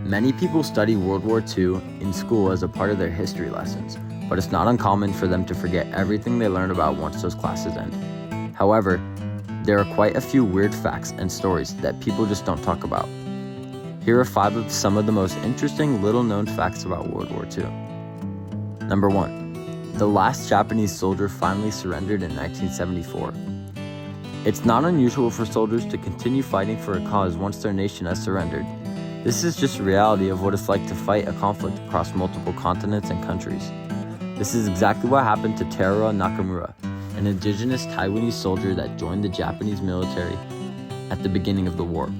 Many people study World War II in school as a part of their history lessons, but it's not uncommon for them to forget everything they learned about once those classes end. However, there are quite a few weird facts and stories that people just don't talk about. Here are 5 of some of the most interesting little-known facts about World War II. Number 1. The last Japanese soldier finally surrendered in 1974. It's not unusual for soldiers to continue fighting for a cause once their nation has surrendered. This is just a reality of what it's like to fight a conflict across multiple continents and countries. This is exactly what happened to Teruo Nakamura, an indigenous Taiwanese soldier that joined the Japanese military at the beginning of the war.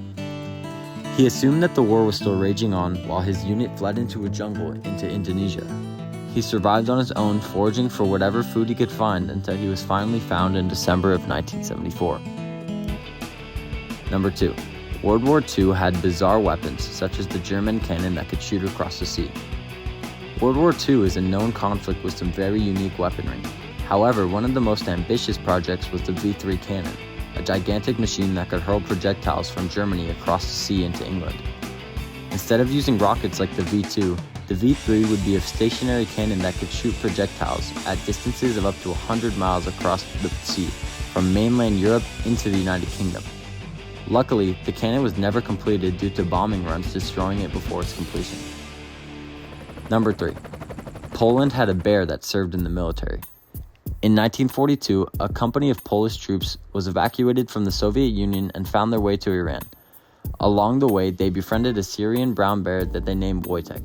He assumed that the war was still raging on while his unit fled into a jungle into Indonesia. He survived on his own, foraging for whatever food he could find until he was finally found in December of 1974. Number 2. World War II had bizarre weapons, such as the German cannon that could shoot across the sea. World War II is a known conflict with some very unique weaponry. However, one of the most ambitious projects was the V3 cannon, a gigantic machine that could hurl projectiles from Germany across the sea into England. Instead of using rockets like the V2, the V3 would be a stationary cannon that could shoot projectiles at distances of up to 100 miles across the sea, from mainland Europe into the United Kingdom. Luckily, the cannon was never completed due to bombing runs destroying it before its completion. Number 3. Poland had a bear that served in the military. In 1942, a company of Polish troops was evacuated from the Soviet Union and found their way to Iran. Along the way, they befriended a Syrian brown bear that they named Wojtek.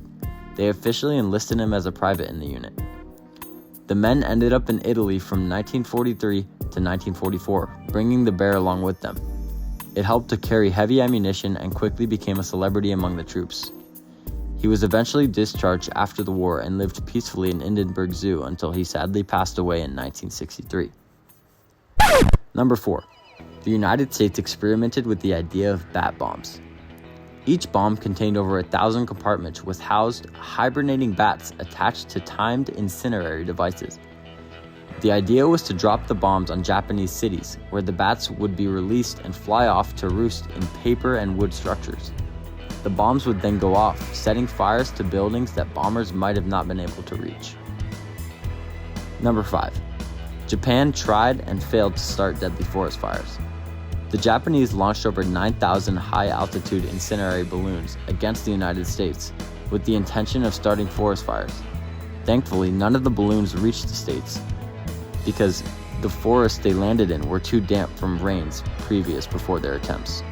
They officially enlisted him as a private in the unit. The men ended up in Italy from 1943 to 1944, bringing the bear along with them. It helped to carry heavy ammunition and quickly became a celebrity among the troops. He was eventually discharged after the war and lived peacefully in Hindenburg Zoo until he sadly passed away in 1963. Number 4. The United States experimented with the idea of bat bombs. Each bomb contained over 1,000 compartments with housed, hibernating bats attached to timed incendiary devices. The idea was to drop the bombs on Japanese cities, where the bats would be released and fly off to roost in paper and wood structures. The bombs would then go off, setting fires to buildings that bombers might have not been able to reach. Number 5. Japan tried and failed to start deadly forest fires. The Japanese launched over 9,000 high-altitude incendiary balloons against the United States with the intention of starting forest fires. Thankfully, none of the balloons reached the States because the forests they landed in were too damp from rains previous before their attempts.